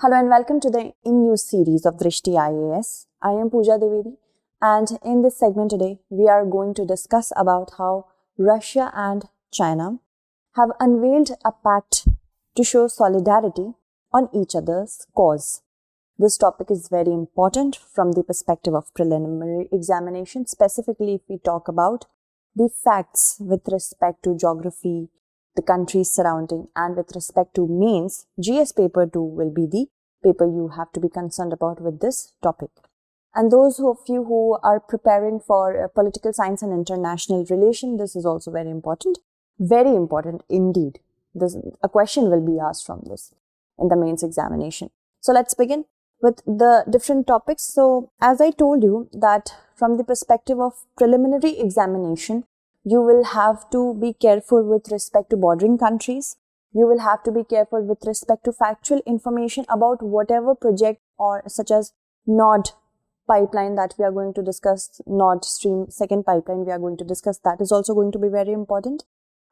Hello and welcome to the in-news series of Drishti IAS. I am Pooja Devedi, and in this segment today, we are going to discuss about how Russia and China have unveiled a pact to show solidarity on each other's cause. This topic is very important from the perspective of preliminary examination, specifically if we talk about the facts with respect to geography, the countries surrounding, and with respect to mains. GS paper 2 will be the paper you have to be concerned about with this topic. And those of you who are preparing for political science and international relation, this is also very important indeed. A question will be asked from this in the mains examination. So let's begin with the different topics. So as I told you that from the perspective of preliminary examination, you will have to be careful with respect to bordering countries. You will have to be careful with respect to factual information about whatever project or such as Nord pipeline that we are going to discuss, Nord Stream 2nd pipeline we are going to discuss, that is also going to be very important.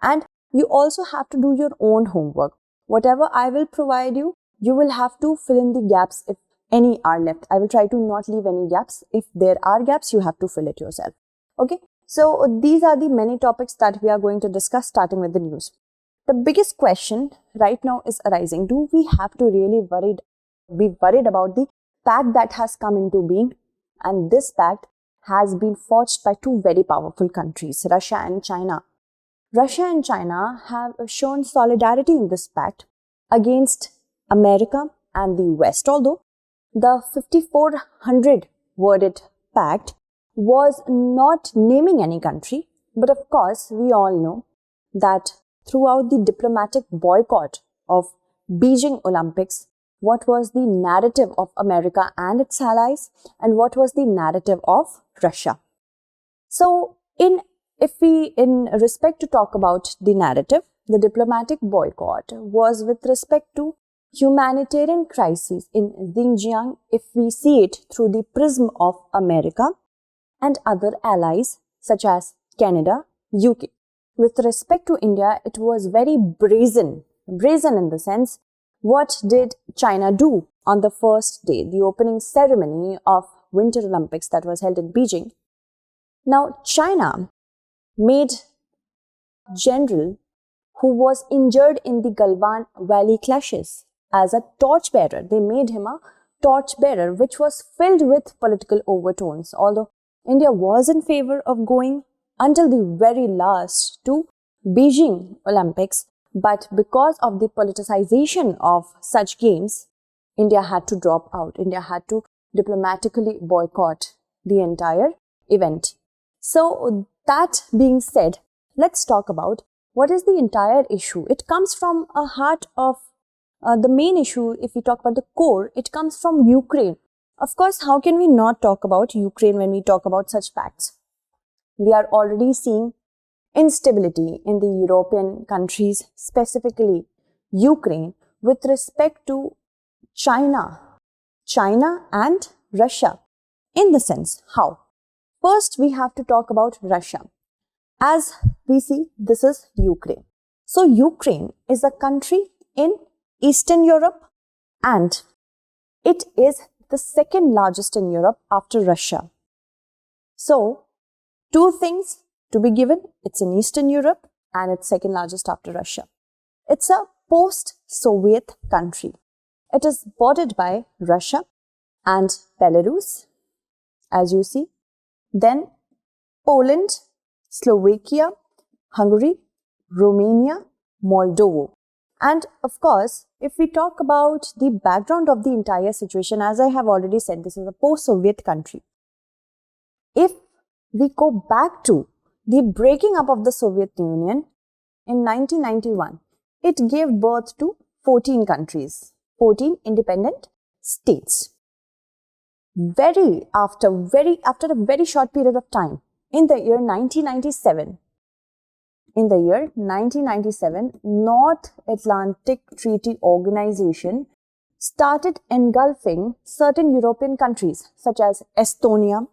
And you also have to do your own homework. Whatever I will provide you, you will have to fill in the gaps if any are left. I will try to not leave any gaps. If there are gaps, you have to fill it yourself. Okay. So these are the many topics that we are going to discuss, starting with the news. The biggest question right now is arising. Do we have to really be worried about the pact that has come into being? And this pact has been forged by two very powerful countries, Russia and China. Russia and China have shown solidarity in this pact against America and the West, although the 5,400 worded pact was not naming any country. But of course, we all know that throughout the diplomatic boycott of Beijing Olympics, what was the narrative of America and its allies, and what was the narrative of Russia? So, in respect to talk about the narrative, the diplomatic boycott was with respect to humanitarian crises in Xinjiang, if we see it through the prism of America and other allies such as Canada, UK. With respect to India, it was very brazen in the sense, what did China do on the first day, the opening ceremony of Winter Olympics that was held in Beijing? Now, China made a general who was injured in the Galwan Valley clashes as a torchbearer. They made him a torchbearer, which was filled with political overtones, although India was in favor of going until the very last to Beijing Olympics, but because of the politicization of such games, India had to drop out. India had to diplomatically boycott the entire event. So that being said, let's talk about what is the entire issue. It comes from a heart of the main issue. If we talk about the core, it comes from Ukraine. Of course, how can we not talk about Ukraine when we talk about such facts? We are already seeing instability in the European countries, specifically Ukraine, with respect to China and Russia. In the sense, how? First, we have to talk about Russia. As we see, this is Ukraine. So, Ukraine is a country in Eastern Europe, and it is the second largest in Europe after Russia. So, two things to be given, it's in Eastern Europe and it's second largest after Russia. It's a post-Soviet country. It is bordered by Russia and Belarus, as you see. Then Poland, Slovakia, Hungary, Romania, Moldova. And of course, if we talk about the background of the entire situation, as I have already said, this is a post-Soviet country. If we go back to the breaking up of the Soviet Union in 1991, it gave birth to 14 countries, 14 independent states. After a very short period of time, in the year 1997, North Atlantic Treaty Organization started engulfing certain European countries such as Estonia,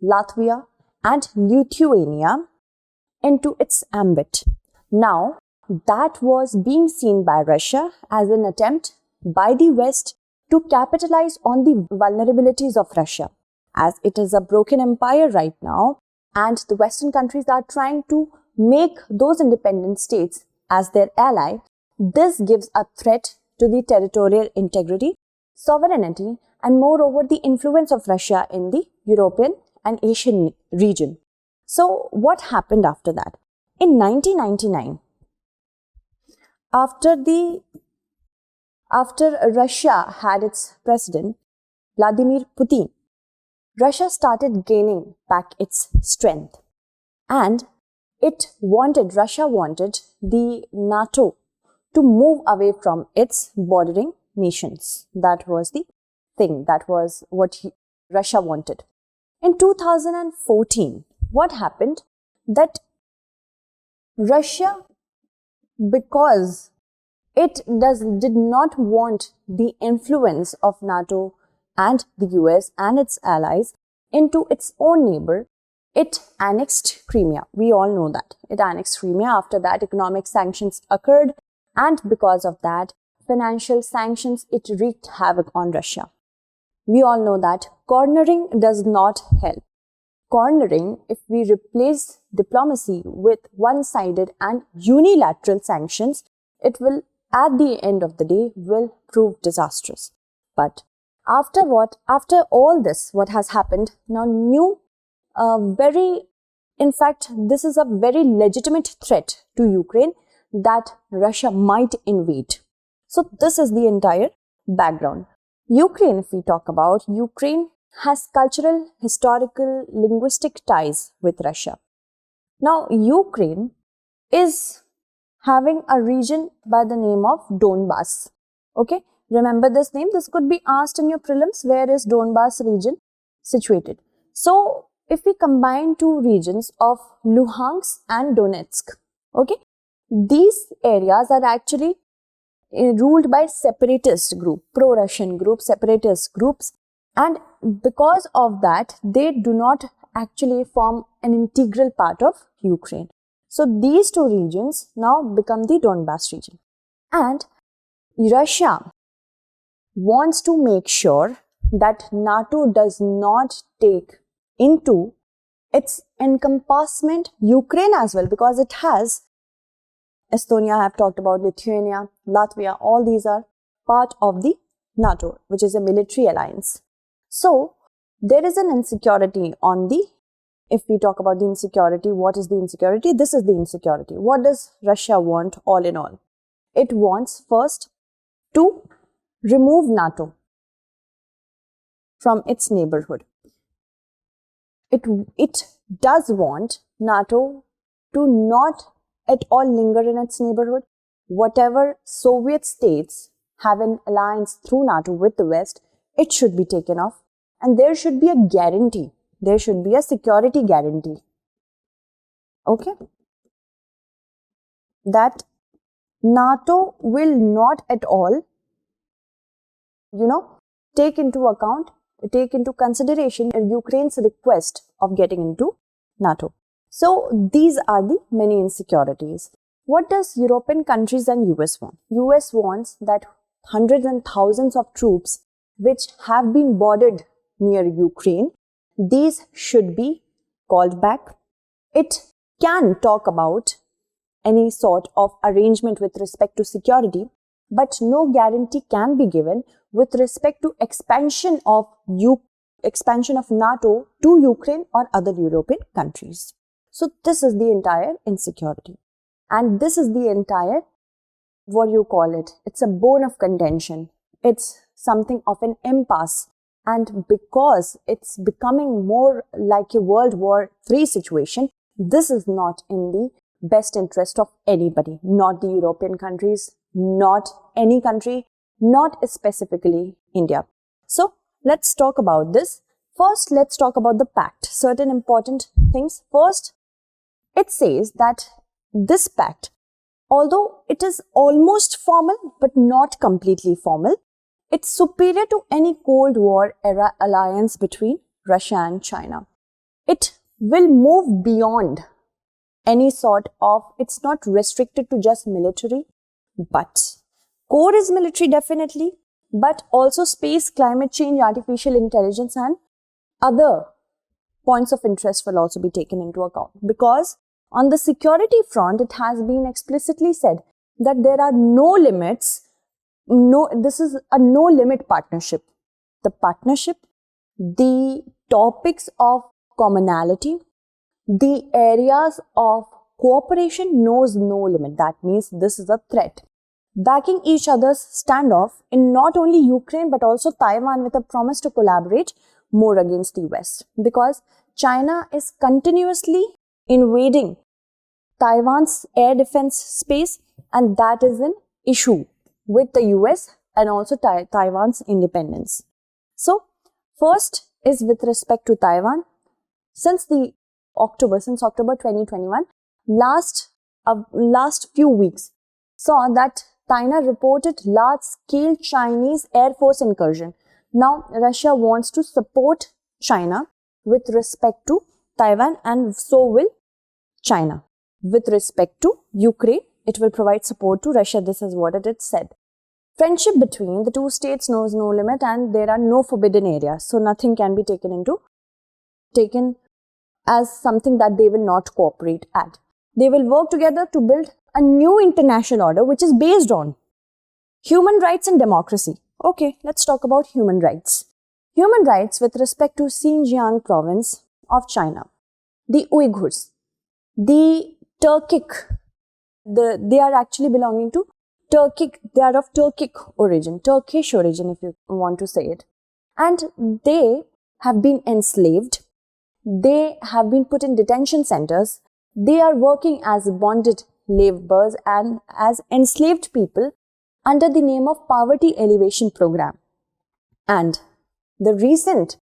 Latvia, and Lithuania into its ambit. Now, that was being seen by Russia as an attempt by the West to capitalize on the vulnerabilities of Russia, as it is a broken empire right now, and the Western countries are trying to make those independent states as their ally. This gives a threat to the territorial integrity, sovereignty, and moreover the influence of Russia in the European and Asian region. So what happened after that? In 1999, after Russia had its president, Vladimir Putin, Russia started gaining back its strength, and Russia wanted the NATO to move away from its bordering nations. That was the thing, that was what Russia wanted. In 2014, what happened? That Russia, because it did not want the influence of NATO and the US and its allies into its own neighbor, it annexed Crimea. We all know that. It annexed Crimea. After that, economic sanctions occurred, and because of that, financial sanctions, it wreaked havoc on Russia. We all know that cornering does not help. Cornering, if we replace diplomacy with one-sided and unilateral sanctions, it will, at the end of the day, will prove disastrous. But after all this, what has happened, now this is a very legitimate threat to Ukraine that Russia might invade. So this is the entire background. Ukraine, if we talk about, Ukraine has cultural, historical, linguistic ties with Russia. Now, Ukraine is having a region by the name of Donbas. Okay, remember this name. This could be asked in your prelims. Where is Donbas region situated? So, if we combine two regions of Luhansk and Donetsk, okay, these areas are actually ruled by separatist group, pro-Russian group, separatist groups, and because of that, they do not actually form an integral part of Ukraine. So these two regions now become the Donbas region. And Russia wants to make sure that NATO does not take into its encompassment Ukraine as well, because it has Estonia, I have talked about Lithuania, Latvia, all these are part of the NATO, which is a military alliance. So there is an insecurity on the, if we talk about the insecurity, what is the insecurity? This is the insecurity. What does Russia want all in all? It wants first to remove NATO from its neighborhood. It does want NATO to not at all linger in its neighborhood. Whatever Soviet states have an alliance through NATO with the West, it should be taken off. And there should be a guarantee. There should be a security guarantee. Okay? That NATO will not at all, take into consideration Ukraine's request of getting into NATO. So these are the many insecurities. What does European countries and US want? US wants that hundreds and thousands of troops which have been bordered near Ukraine, these should be called back. It can talk about any sort of arrangement with respect to security, but no guarantee can be given with respect to expansion of NATO to Ukraine or other European countries. So this is the entire insecurity. And this is the entire, it's a bone of contention. It's something of an impasse. And because it's becoming more like a World War III situation, this is not in the best interest of anybody, not the European countries, not any country, not specifically India. So let's talk about this. First, let's talk about the pact. Certain important things. First, it says that this pact, although it is almost formal but not completely formal, it's superior to any Cold War era alliance between Russia and China. It will move beyond any sort of, it's not restricted to just military, but core is military definitely, but also space, climate change, artificial intelligence, and other points of interest will also be taken into account. Because on the security front, it has been explicitly said that there are no limits. This is a no limit partnership. The partnership, the topics of commonality, the areas of cooperation knows no limit. That means this is a threat. Backing each other's standoff in not only Ukraine but also Taiwan with a promise to collaborate more against the West. Because China is continuously invading Taiwan's air defense space, and that is an issue with the US and also Taiwan's independence. So, first is with respect to Taiwan. Since October 2021, last few weeks saw that China reported large-scale Chinese Air Force incursion. Now, Russia wants to support China with respect to Taiwan, and so will China. With respect to Ukraine, it will provide support to Russia. This is what it said. Friendship between the two states knows no limit, and there are no forbidden areas. So, nothing can be taken as something that they will not cooperate at. They will work together to build a new international order which is based on human rights and democracy. Okay, let's talk about human rights. Human rights with respect to Xinjiang province of China, the Uyghurs, the Turkic, they are actually belonging to Turkic, they are of Turkish origin if you want to say it. And they have been enslaved, they have been put in detention centers, they are working as bonded laborers and as enslaved people under the name of Poverty Elevation Program. And the recent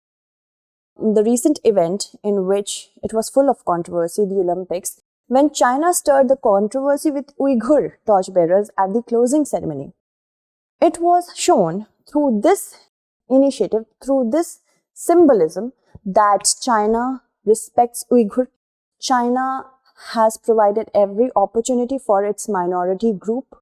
event in which it was full of controversy, the Olympics, when China stirred the controversy with Uyghur torchbearers at the closing ceremony. It was shown through this initiative, through this symbolism, that China respects Uyghur. China has provided every opportunity for its minority group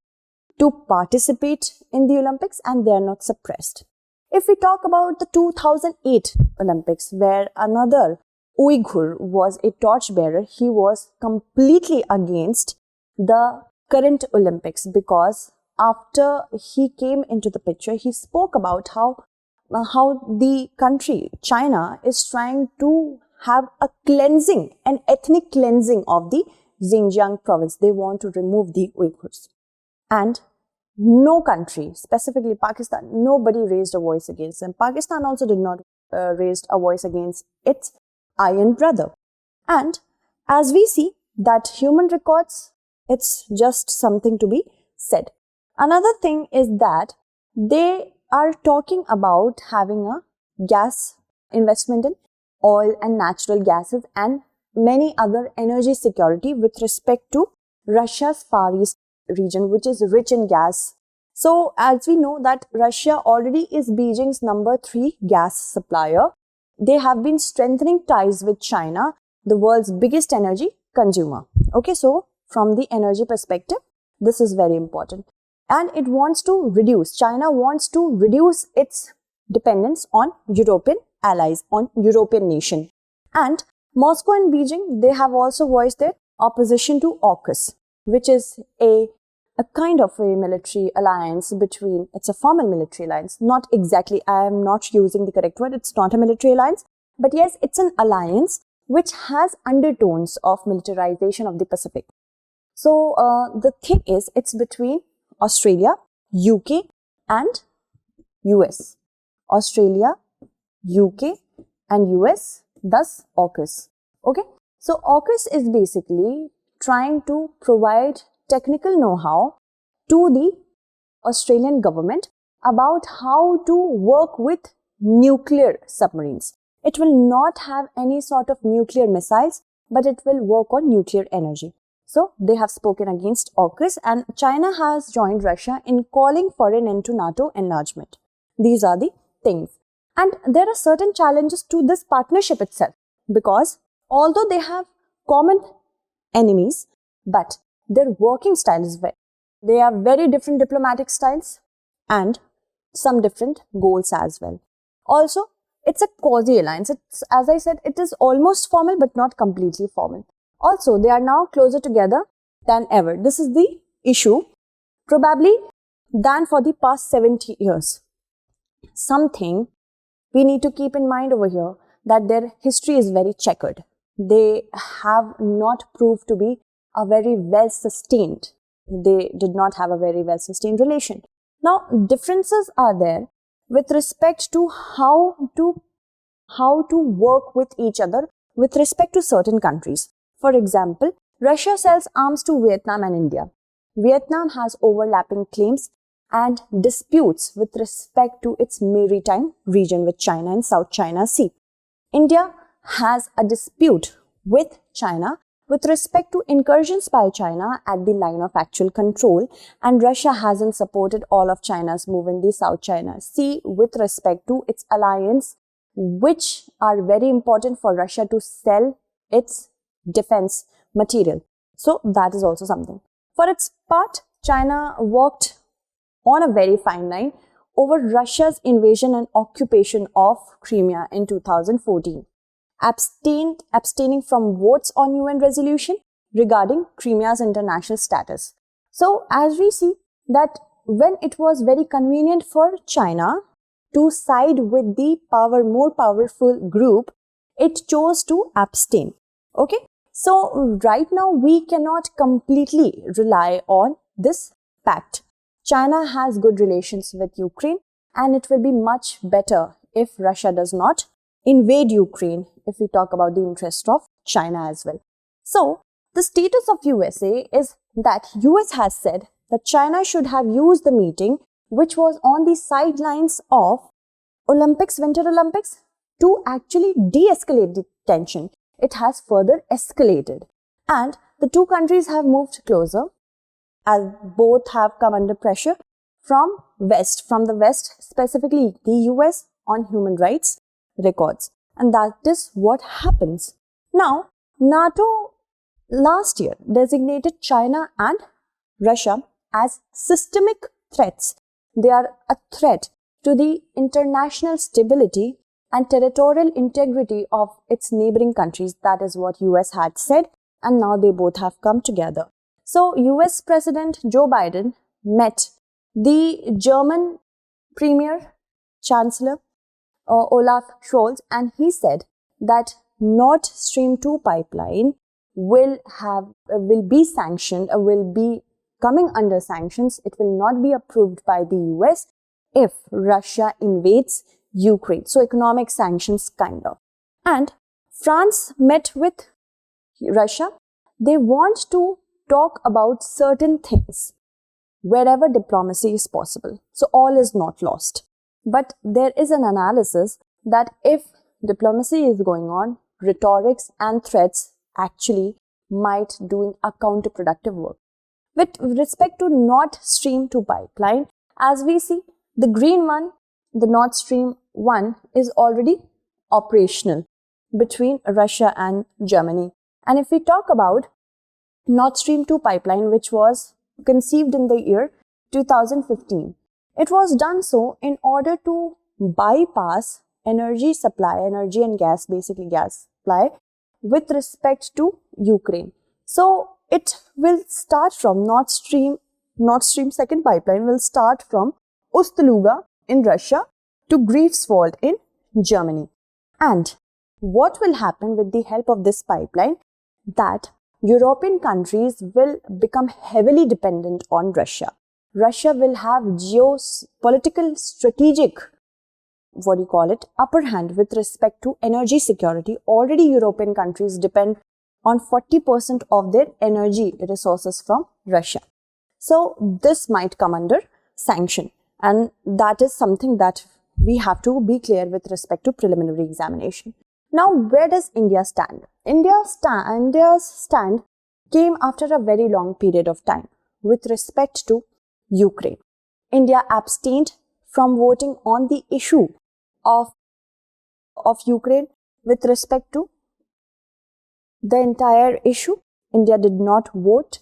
to participate in the Olympics, and they are not suppressed. If we talk about the 2008 Olympics, where another Uyghur was a torchbearer, he was completely against the current Olympics, because after he came into the picture, he spoke about how the country, China, is trying to have a cleansing, an ethnic cleansing of the Xinjiang province. They want to remove the Uyghurs. And no country, specifically Pakistan, nobody raised a voice against them. Pakistan also did not raise a voice against its iron brother. And as we see that human records, it's just something to be said. Another thing is that they are talking about having a gas investment in oil and natural gases and many other energy security with respect to Russia's Far East region, which is rich in gas. So, as we know that Russia already is Beijing's number 3 gas supplier, they have been strengthening ties with China, the world's biggest energy consumer. Okay, so from the energy perspective, this is very important. And it wants to reduce, China wants to reduce its dependence on European allies, on European nation. And Moscow and Beijing, they have also voiced their opposition to AUKUS, which is a kind of a military alliance between, it's a formal military alliance, not exactly, I am not using the correct word, it's not a military alliance, but yes, it's an alliance which has undertones of militarization of the Pacific. So, the thing is, it's between Australia, UK and US. Australia, UK and US, thus AUKUS. Okay, so AUKUS is basically trying to provide technical know-how to the Australian government about how to work with nuclear submarines. It will not have any sort of nuclear missiles, but it will work on nuclear energy. So, they have spoken against AUKUS, and China has joined Russia in calling for an end to NATO enlargement. These are the things. And there are certain challenges to this partnership itself, because although they have common enemies, but their working style is they have very different diplomatic styles, and some different goals as well. Also, it's a quasi alliance. It's, as I said, it is almost formal but not completely formal. Also, they are now closer together than ever. This is the issue, probably than for the past 70 years. Something we need to keep in mind over here, that their history is very checkered. They have not proved to be a very well sustained. They did not have a very well sustained relation. Now, differences are there with respect to how to work with each other with respect to certain countries. For example, Russia sells arms to Vietnam and India. Vietnam has overlapping claims and disputes with respect to its maritime region with China and South China Sea. India has a dispute with China with respect to incursions by China at the line of actual control, and Russia hasn't supported all of China's move in the South China Sea with respect to its alliance, which are very important for Russia to sell its defense material. So that is also something. For its part, China walked on a very fine line over Russia's invasion and occupation of Crimea in 2014, abstaining from votes on UN resolution regarding Crimea's international status. So, as we see that when it was very convenient for China to side with the more powerful group, it chose to abstain. Okay, so right now we cannot completely rely on this pact. China has good relations with Ukraine, and it will be much better if Russia does not invade Ukraine, if we talk about the interest of China as well. So, the status of USA is that US has said that China should have used the meeting, which was on the sidelines of Winter Olympics, to actually de-escalate the tension. It has further escalated, and the two countries have moved closer, as both have come under pressure from the West, specifically the US, on human rights records. And that is what happens. Now, NATO last year designated China and Russia as systemic threats. They are a threat to the international stability and territorial integrity of its neighboring countries. That is what US had said, and now they both have come together. So, US President Joe Biden met the German Premier Chancellor Olaf Scholz, and he said that Nord Stream 2 pipeline will be sanctioned, will be coming under sanctions. It will not be approved by the US if Russia invades Ukraine. So, economic sanctions kind of. And France met with Russia. They want to talk about certain things wherever diplomacy is possible. So all is not lost. But there is an analysis that if diplomacy is going on, rhetorics and threats actually might doing a counterproductive work. With respect to Nord Stream 2 pipeline, as we see, the green one, the Nord Stream 1 is already operational between Russia and Germany. And if we talk about Nord Stream 2 pipeline, which was conceived in the year 2015. It was done so in order to bypass energy and gas, basically gas supply, with respect to Ukraine. So, it will start from Nord Stream 2nd pipeline will start from Ust-Luga in Russia to Greifswald in Germany. And what will happen with the help of this pipeline? That European countries will become heavily dependent on Russia. Russia will have geopolitical strategic, upper hand with respect to energy security. Already European countries depend on 40% of their energy resources from Russia. So this might come under sanction, and that is something that we have to be clear with respect to preliminary examination. Now, where does India stand? India's stand came after a very long period of time with respect to Ukraine. India abstained from voting on the issue of Ukraine with respect to the entire issue. India did not vote,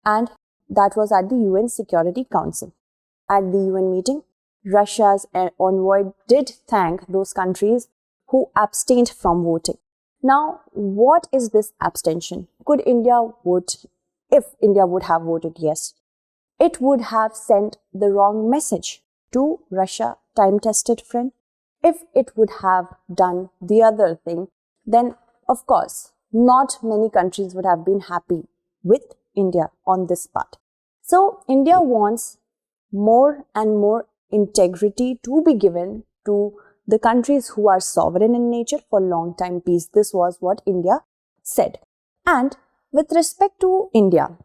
and that was at the UN Security Council. At the UN meeting, Russia's envoy did thank those countries who abstained from voting. Now, what is this abstention? If India would have voted yes, it would have sent the wrong message to Russia, time-tested friend. If it would have done the other thing, then of course, not many countries would have been happy with India on this part. So, India wants more and more integrity to be given to the countries who are sovereign in nature for long time peace. This was what India said. And with respect to India,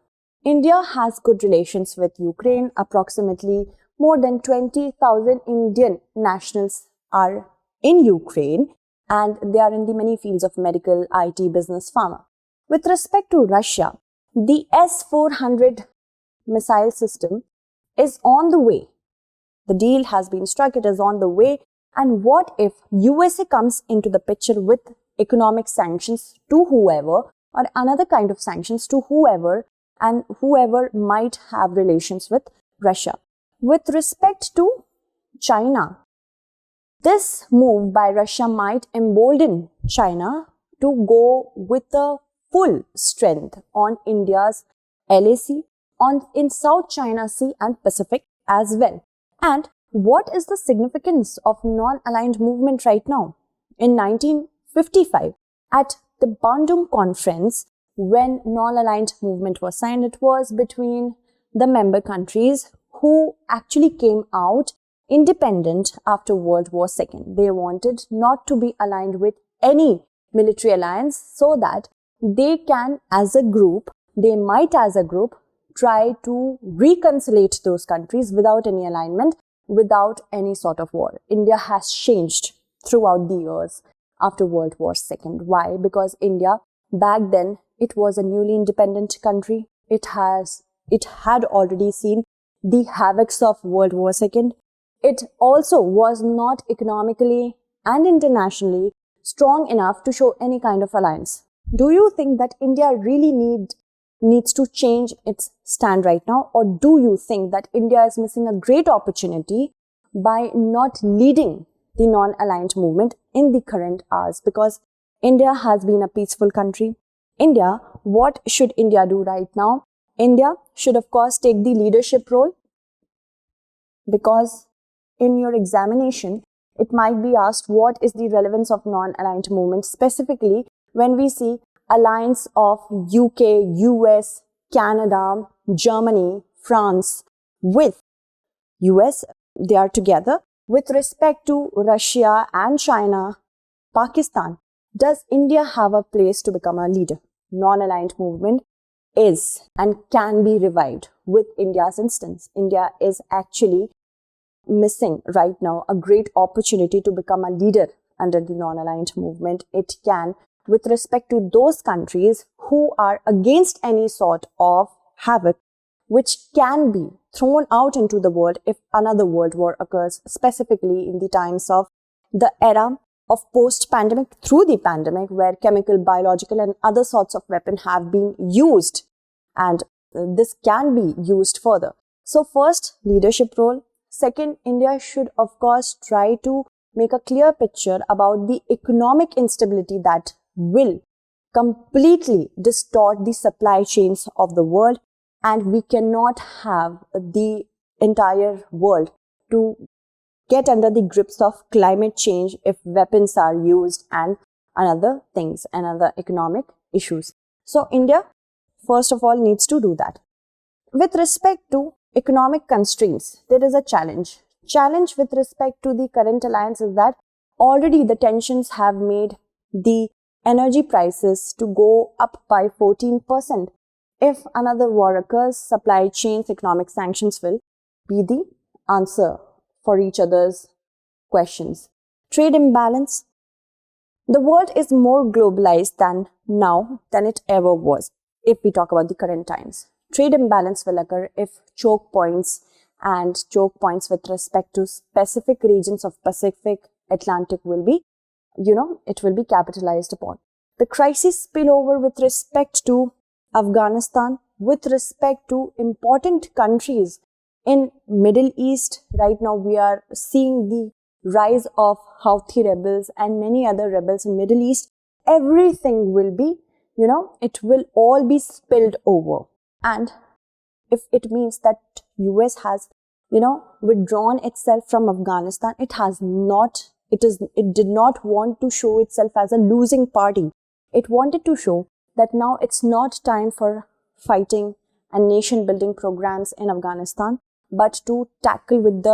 India has good relations with Ukraine. Approximately more than 20,000 Indian nationals are in Ukraine, and they are in the many fields of medical, IT, business, pharma. With respect to Russia, the S-400 missile system is on the way. The deal has been struck, it is on the way. And what if USA comes into the picture with economic sanctions to whoever, or another kind of sanctions to whoever, and whoever might have relations with Russia? With respect to China, this move by Russia might embolden China to go with a full strength on India's LAC, in South China Sea and Pacific as well. And what is the significance of non-aligned movement right now? In 1955, at the Bandung Conference, when non-aligned movement was signed, it was between the member countries who actually came out independent after World War II. They wanted not to be aligned with any military alliance so that they can as a group try to reconciliate those countries without any alignment, without any sort of war. India has changed throughout the years after World War II. Why? Because India, back then, it was a newly independent country. It had already seen the havocs of World War II. It also was not economically and internationally strong enough to show any kind of alliance. Do you think that India really needs to change its stand right now? Or do you think that India is missing a great opportunity by not leading the non-aligned movement in the current hours? Because India has been a peaceful country. What should India do right now? India should of course take the leadership role, because in your examination, it might be asked what is the relevance of non-aligned movement, specifically when we see alliance of UK, US, Canada, Germany, France with US. They are together. With respect to Russia and China, Pakistan, does India have a place to become a leader? Non-aligned movement is and can be revived with India's instance. India is actually missing right now a great opportunity to become a leader under the non-aligned movement. It can, with respect to those countries who are against any sort of havoc which can be thrown out into the world if another world war occurs, specifically in the times of the era of post-pandemic, through the pandemic, where chemical, biological and other sorts of weapons have been used, and this can be used further. So first, leadership role. Second, India should of course try to make a clear picture about the economic instability that will completely distort the supply chains of the world, and we cannot have the entire world to get under the grips of climate change if weapons are used and other things and other economic issues. So India first of all needs to do that. With respect to economic constraints, there is a challenge. Challenge with respect to the current alliance is that already the tensions have made the energy prices to go up by 14%. If another war occurs, supply chains, economic sanctions will be the answer for each other's questions. Trade imbalance. The world is more globalized than it ever was, if we talk about the current times. Trade imbalance will occur if choke points with respect to specific regions of Pacific, Atlantic will be, it will be capitalized upon. The crisis spillover with respect to Afghanistan, with respect to important countries In Middle East, right now we are seeing the rise of Houthi rebels and many other rebels in Middle East. Everything will be, it will all be spilled over. And if it means that US has, withdrawn itself from Afghanistan, it did not want to show itself as a losing party. It wanted to show that now it's not time for fighting and nation building programs in Afghanistan, but to tackle with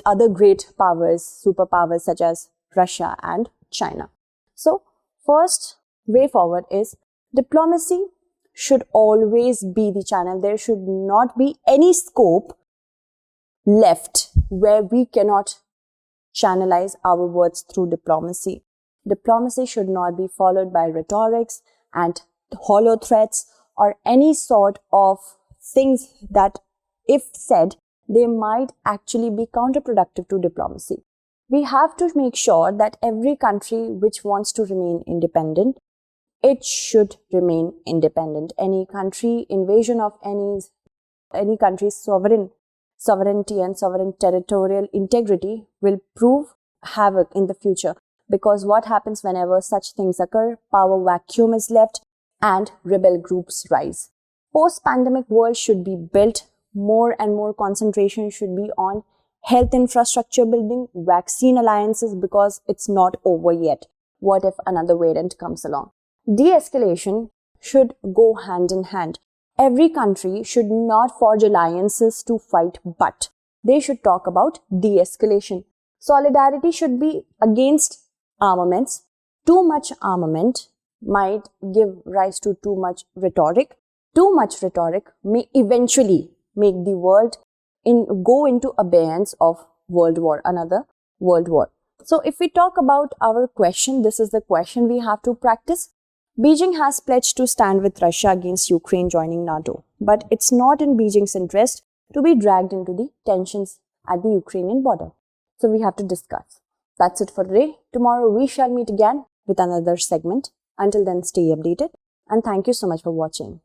other great powers, superpowers such as Russia and China. So first way forward is diplomacy should always be the channel. There should not be any scope left where we cannot channelize our words through diplomacy. Diplomacy should not be followed by rhetorics and hollow threats or any sort of things that, if said, they might actually be counterproductive to diplomacy. We have to make sure that every country which wants to remain independent, it should remain independent. Any country, invasion of any country's sovereignty and sovereign territorial integrity will prove havoc in the future, because what happens whenever such things occur? Power vacuum is left and rebel groups rise. Post-pandemic world should be built. More and more concentration should be on health infrastructure building, vaccine alliances, because it's not over yet. What if another variant comes along? De-escalation should go hand in hand. Every country should not forge alliances to fight, but they should talk about de-escalation. Solidarity should be against armaments. Too much armament might give rise to too much rhetoric. Too much rhetoric may eventually make the world go into abeyance of another world war. So if we talk about our question, this is the question we have to practice. Beijing has pledged to stand with Russia against Ukraine joining NATO, but it's not in Beijing's interest to be dragged into the tensions at the Ukrainian border. So we have to discuss. That's it for today. Tomorrow we shall meet again with another segment. Until then, stay updated and thank you so much for watching.